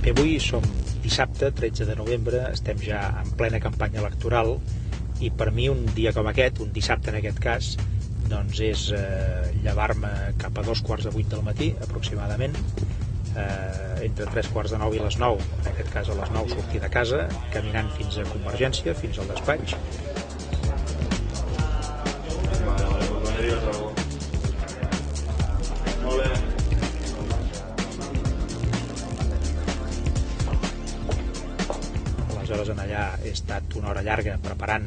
Bé, avui som dissabte, 13 de novembre, estem ja en plena campanya electoral i per mi un dia com aquest, un dissabte en aquest cas, doncs és llevar-me cap a 7:45 del matí, aproximadament, entre 8:45 i les 9, en aquest cas a les 9 sortir de casa, caminant fins a Convergència, fins al despatx. Aleshores, en allà he estat una hora llarga preparant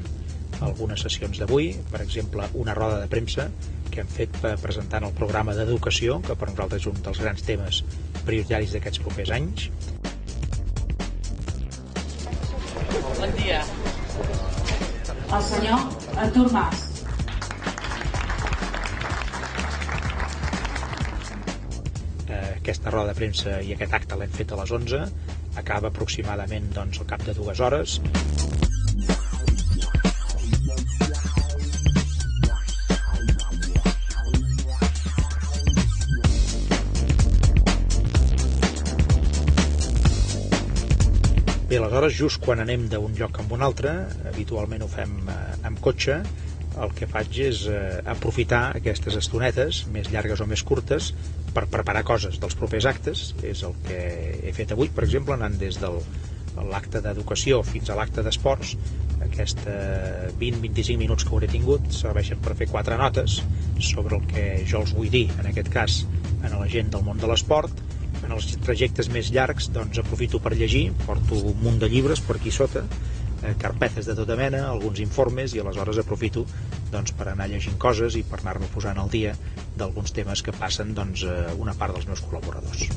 algunes sessions d'avui, per exemple, una roda de premsa que hem fet presentant el programa d'educació, que per nosaltres és un dels grans temes prioritaris d'aquests propers anys. Bon dia. El senyor Artur Mas. Aquesta roda de premsa i aquest acte l'hem fet a les 11, acaba aproximadament al cap de 2 hores. Bé, aleshores, just quan anem d'un lloc a un altre, habitualment ho fem amb cotxe, el que faig és aprofitar aquestes estonetes, més llargues o més curtes, per preparar coses dels propers actes. És el que he fet avui, per exemple, anant des de l'acte d'educació fins a l'acte d'esports. Aquests 20-25 minuts que hauré tingut serveixen per fer 4 notes sobre el que jo els vull dir, en aquest cas, a la gent del món de l'esport. En els trajectes més llargs, doncs, aprofito per llegir, porto un munt de llibres per aquí sota, carpetes de tota mena, alguns informes, i aleshores aprofito per anar llegint coses i per anar-me posant al dia d'alguns temes que passen una part dels meus col·laboradors.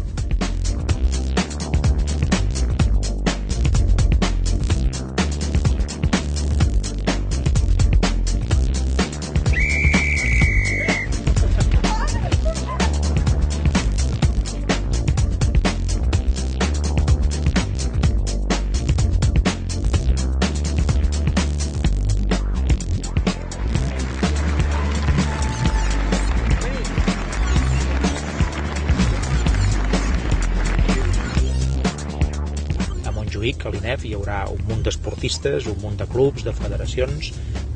A l'INEF hi haurà un munt d'esportistes, un munt de clubs, de federacions.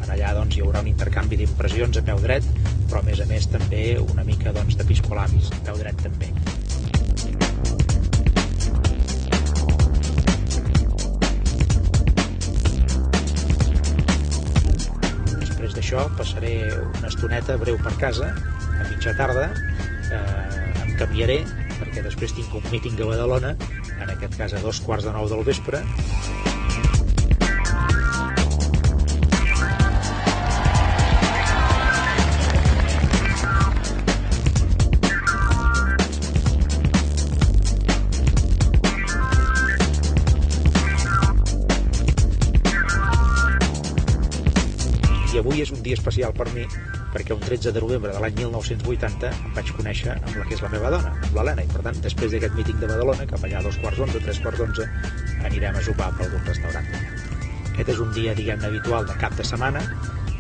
En allà hi haurà un intercanvi d'impressions a peu dret, però a més també una mica d'episcolamis a peu dret també. Després d'això passaré una estoneta breu per casa, a mitja tarda, em canviaré perquè després tinc un míting a Badalona, en aquest cas a 8:45 del vespre. I avui és un dia especial per mi, perquè un 13 de novembre de l'any 1980 em vaig conèixer amb la que és la meva dona, amb l'Helena, i per tant, després d'aquest míting de Badalona, cap allà a 2:15, 3:15, anirem a sopar per algun restaurant. Aquest és un dia, diguem-ne, habitual de cap de setmana.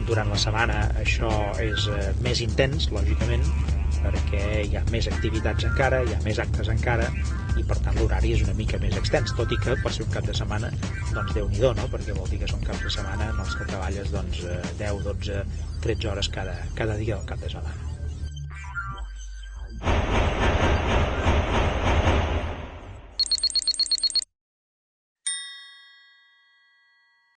Durant la setmana això és més intens, lògicament, perquè hi ha més activitats encara, hi ha més actes encara, i per tant l'horari és una mica més extens, tot i que per ser un cap de setmana, Déu-n'hi-do, no? Perquè vol dir que són caps de setmana en els que treballes 10, 12, 13 hores cada dia del cap de setmana.